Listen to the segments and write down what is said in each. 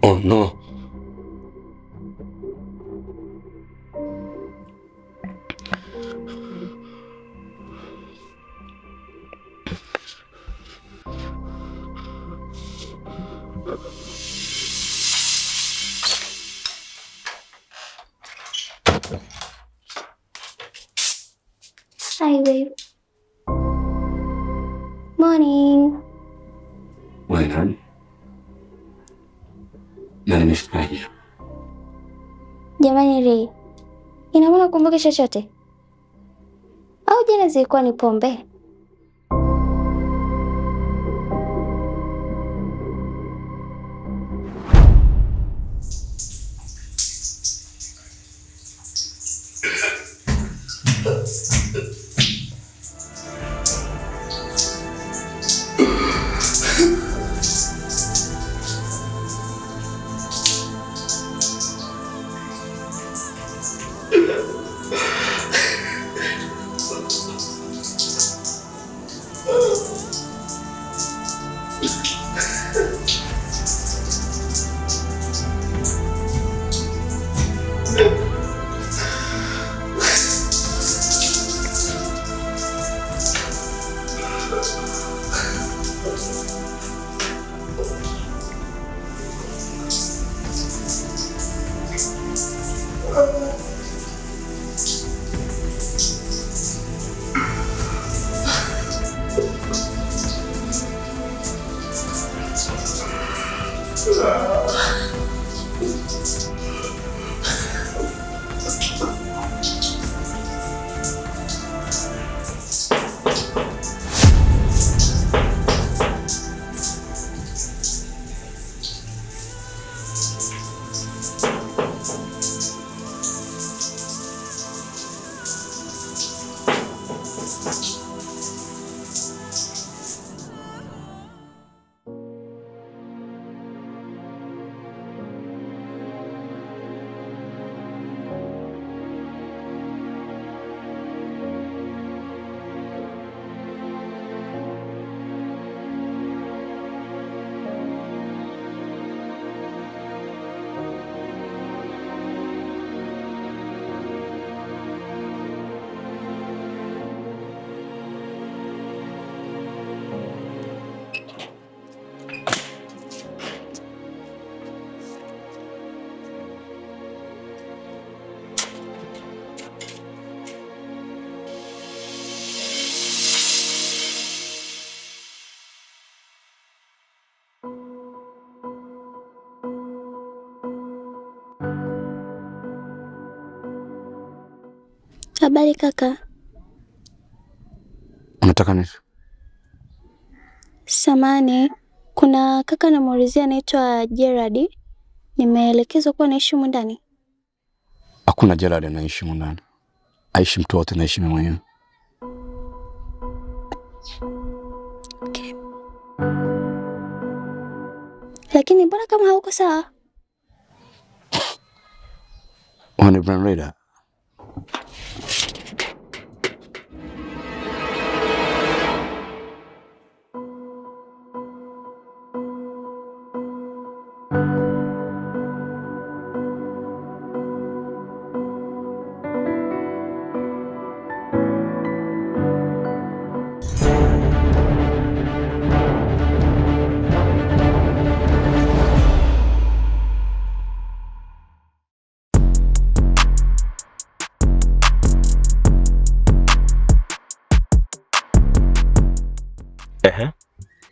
Oh no. Hi, babe. Morning. Wewe na nimefurahi. Jamani Ray, ina maana ukumbuke chochote? Au jana zilikuwa ni pombe? Habari kaka. Unataka nini? Samani, kuna kaka namuulizia anaitwa Gerard. Nimeelekezwa kuwa anaishi humu ndani. Hakuna Gerard anaishi humu ndani. Aishi mtu wote, naishi mimi mwenyewe. Okay. Lakini mbona kama hauko sawa? Wana Brand Raider.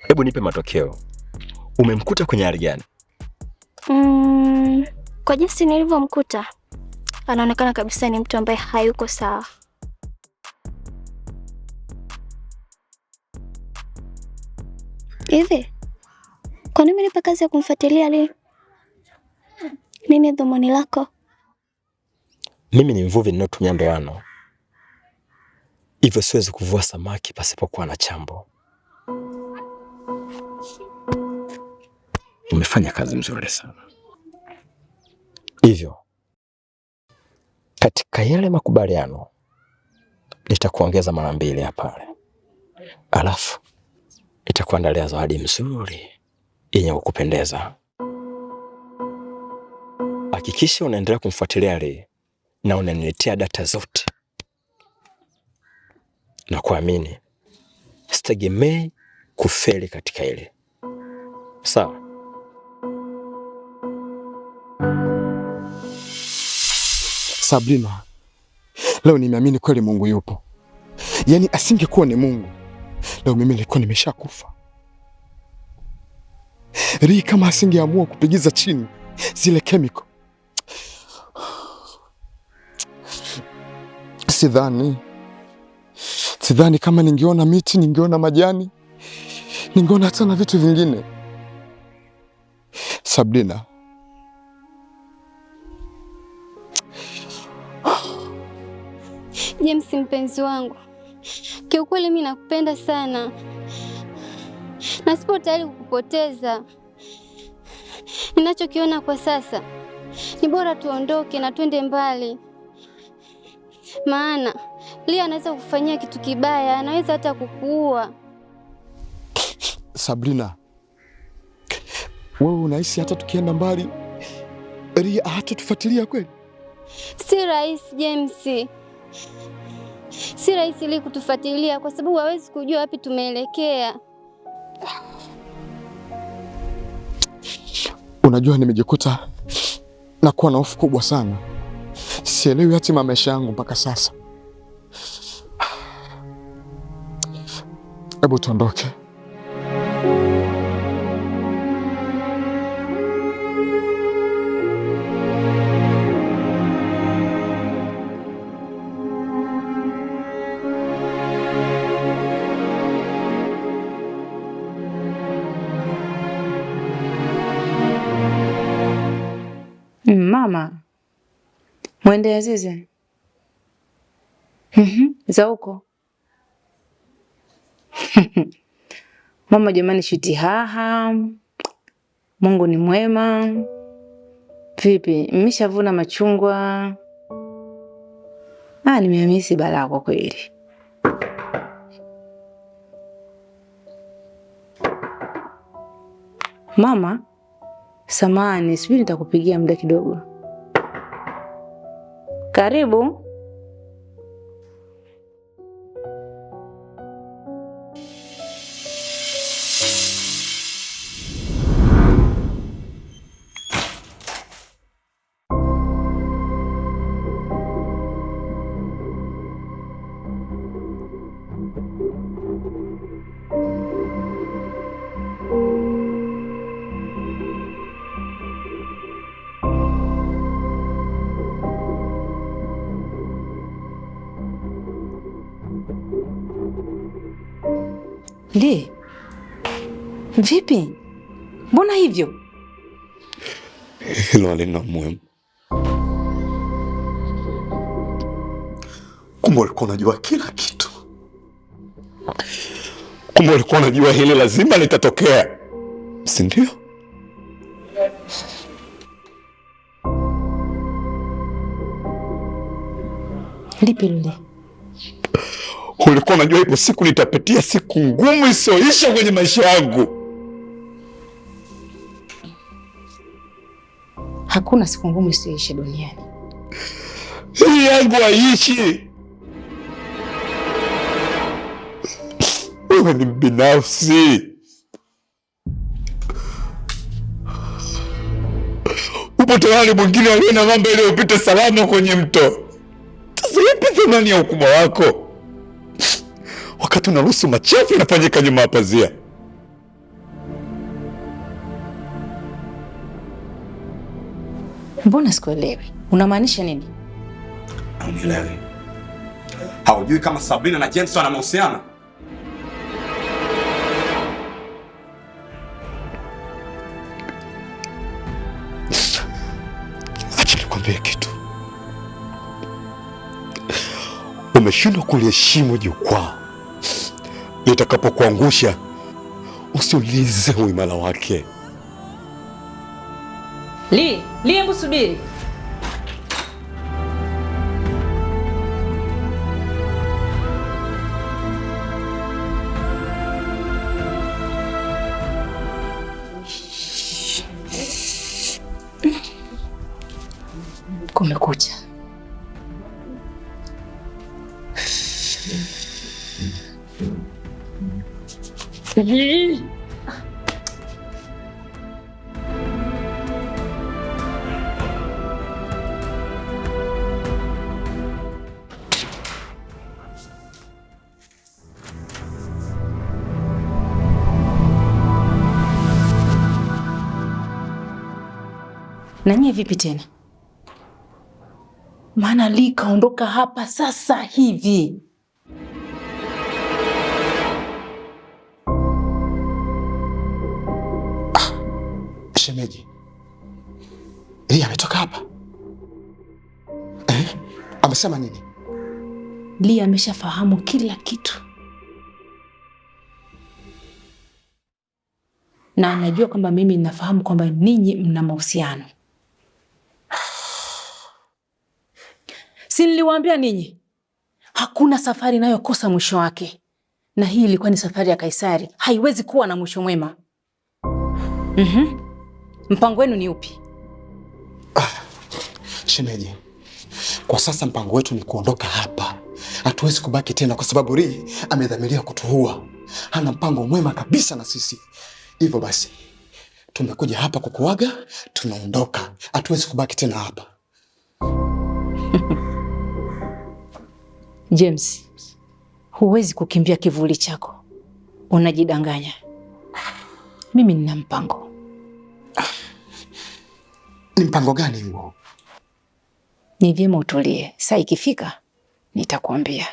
Hebu nipe matokeo. Umemkuta kwenye hali gani? Kwa jinsi nilivyomkuta, anaonekana kabisa ni mtu ambaye hayuko sawa. Hivi, kwa nini umenipa kazi ya kumfuatilia leo? Nini dhumuni lako? Mimi ni mvuvi ninayotumia ndoano. Hivyo siwezi kuvua samaki pasipokuwa na chambo. Umefanya kazi nzuri sana. Hivyo, katika yale makubaliano, nitakuongeza mara 2 ya pale. Alafu, nitakuandalia zawadi nzuri yenye kukupendeza. hakikisha unaendelea kumfuatilia Lee na unaniletea data zote. Na kuamini sitegemei kufeli katika ile. Sawa? Sabrina, leo nimeamini kweli Mungu yupo. Yaani asingekuwa ni Mungu, leo mimi nilikuwa nimeshakufa. Rii kama asingeamua kupigiza chini zile chemical, sidhani kama ningeona miti, ningeona majani, ningeona hata na vitu vingine. Sabrina, James mpenzi wangu, kiukweli mimi nakupenda sana na sipo tayari kukupoteza. Ninachokiona kwa sasa ni bora tuondoke na twende mbali, maana Lee anaweza kufanyia kitu kibaya, anaweza hata kukuua. Sabrina, wewe unahisi hata tukienda mbali Lee hatatufuatilia kweli? Si rahisi James, si rahisi Lee kutufuatilia kwa sababu hawezi kujua wapi tumeelekea. Unajua nimejikuta na kuwa na hofu kubwa sana. Sielewi hatima maisha yangu mpaka sasa. Hebu tuondoke. Mama, mwende Azize. Za huko. Mama jamani, shutihaha. Mungu ni mwema. Vipi, mmeshavuna machungwa? Nimehamisi balaa kwa kweli. Mama, samahani, subiri nitakupigia muda kidogo. Karibu. Lee, vipi? Mbona hivyo? Hilo halina muhimu. Kumbe ulikuwa unajua kila kitu. Kumbe ulikuwa unajua hili lazima litatokea, si ndio? Lipi lile? Ulikuwa unajua ipo siku nitapitia siku ngumu isiyoisha kwenye maisha yangu. Hakuna siku ngumu isiyoisha duniani. Hii yangu haiishi. Wewe ni binafsi. Upo tayari mwingine aliye na mambo yaliyopita salama kwenye mto. Sasa ipi thamani ya ukubwa wako wakati unaruhusu machafu yanafanyika nyuma ya pazia? Mbona sikuelewi? Unamaanisha nini? Unielewi. Haujui kama Sabrina na James wana mahusiano? Acha nikwambie kitu. Umeshindwa kuliheshimu jukwaa. Litakapokuangusha, usiulize uimara wake. Lee, hebu subiri. Kumekucha. Na nyie vipi tena? Maana Lee kaondoka hapa sasa hivi. Shemeji, Lee ametoka hapa? Amesema nini? Lee ameshafahamu kila kitu. Na anajua kwamba mimi ninafahamu kwamba ninyi mna mahusiano. Si niliwaambia ninyi hakuna safari inayokosa mwisho wake, na hii ilikuwa ni safari ya Kaisari, haiwezi kuwa na mwisho mwema. Mpango wenu ni upi? Shemeji, kwa sasa mpango wetu ni kuondoka hapa. Hatuwezi kubaki tena kwa sababu Lee amedhamiria kutuua. Hana mpango mwema kabisa na sisi. Hivyo basi tumekuja hapa kukuaga, tunaondoka. Hatuwezi kubaki tena hapa. James, huwezi kukimbia kivuli chako. Unajidanganya. Mimi nina mpango. Ni mpango gani huo? Ni vyema utulie. Saa ikifika nitakwambia.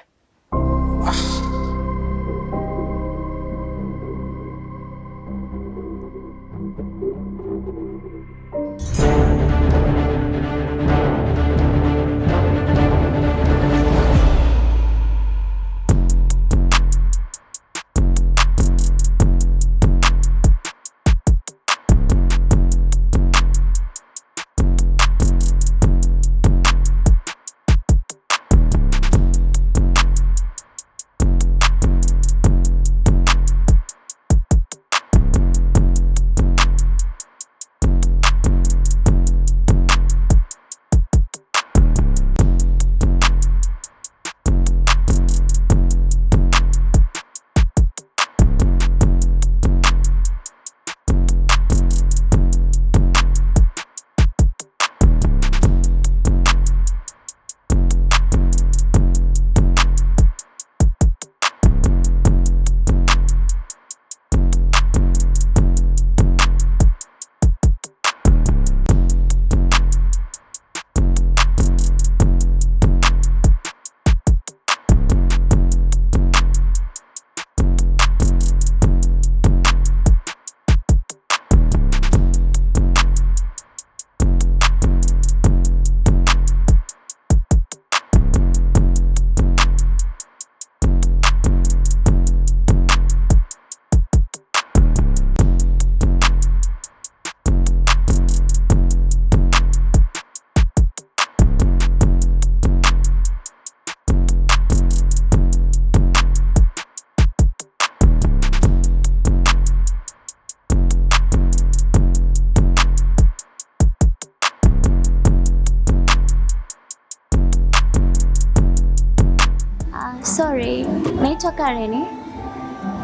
Sorry, naitwa Karen.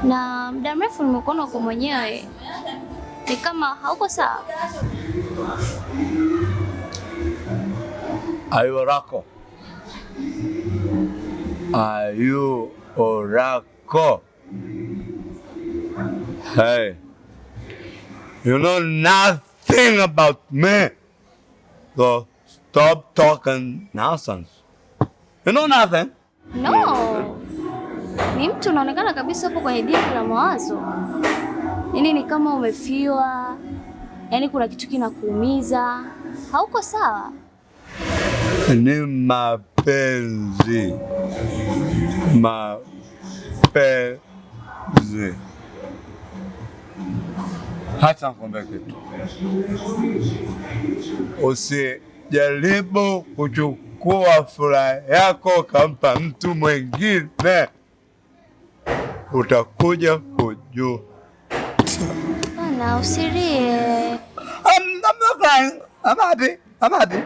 Na muda mrefu nimekuona uko mwenyewe. Ni kama hauko sawa. Ayorako. Ayorako. Hey. You know nothing about me. So stop talking nonsense. You know nothing? No. Ni mtu unaonekana kabisa upo kwenye dimbwi la mawazo. Ni kama umefiwa. Yaani kuna kitu kinakuumiza. Hauko sawa. Ni mapenzi. Mapenzi. Hata nikwambie kitu. Usijaribu kuchukua furaha yako kampa mtu mwingine. Utakuja kujua. Bana, usilie. I'm not crying. I'm happy. I'm happy.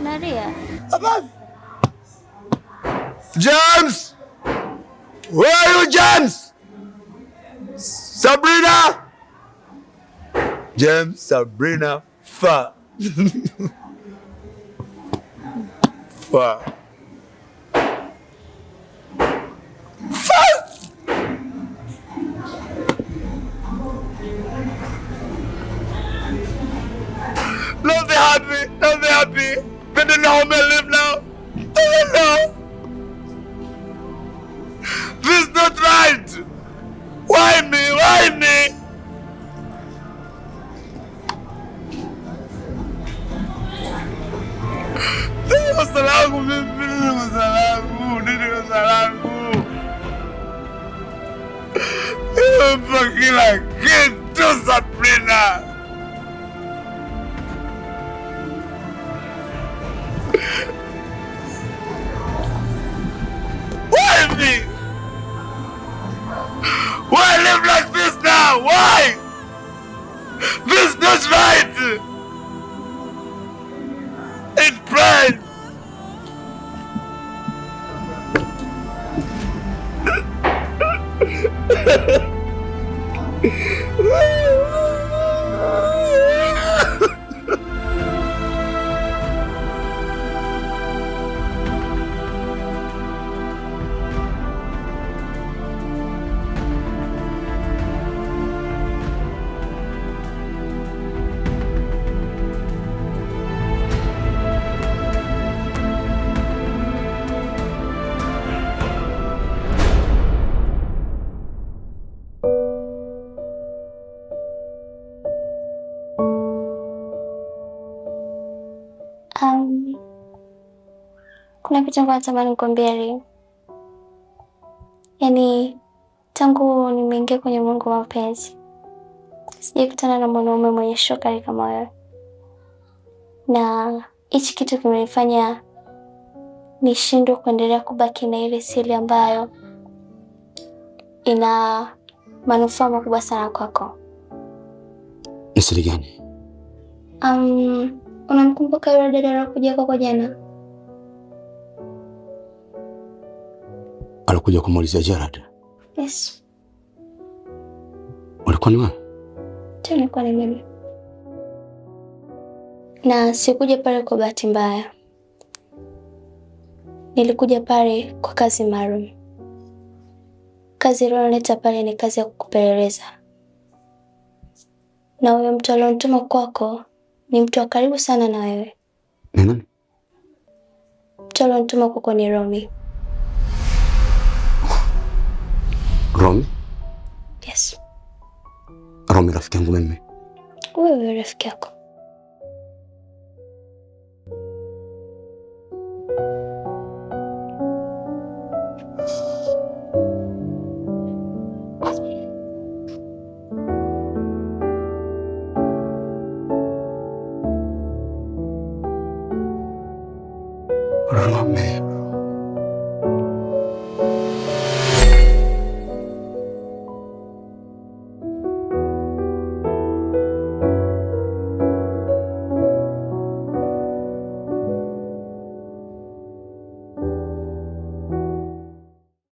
Naria. I'm happy. James! Where are you, James? Sabrina! James, Sabrina, fa. Fa. Don't be happy. Don't be happy. They don't know how I live now. They don't know. This is not right. Why me? Why me? Nini kosa langu mimi? Nini kosa langu? Nini kosa langu? Nimempa kila kitu Sabrina. Why me? Why live like this now? Why? This is not right. It's pride. Kuna kitu natamani nikwambie leo. Yaani tangu nimeingia kwenye Mungu wa mapenzi, sijakutana na mwanaume mwenye shokari kama wewe. Na hichi kitu kimenifanya nishindwe kuendelea kubaki na ile siri ambayo ina manufaa makubwa sana kwako. Ni siri gani? Unamkumbuka yule dada aliyekuja kwako jana? Alikuja kumuulizia Gerald? Yes. Ulikuwa ni wewe? Nilikuwa ni mimi. Na sikuja pale kwa bahati mbaya. Nilikuja pale kwa kazi maalum. Kazi iliyonileta pale ni kazi ya kukupeleleza. Na huyo mtu alionituma kwako ni mtu wa karibu sana na wewe. Ni nani? Mtu alionituma kwako ni Romy. Romy? Yes. Romy rafiki yangu mimi. Wewe rafiki yako.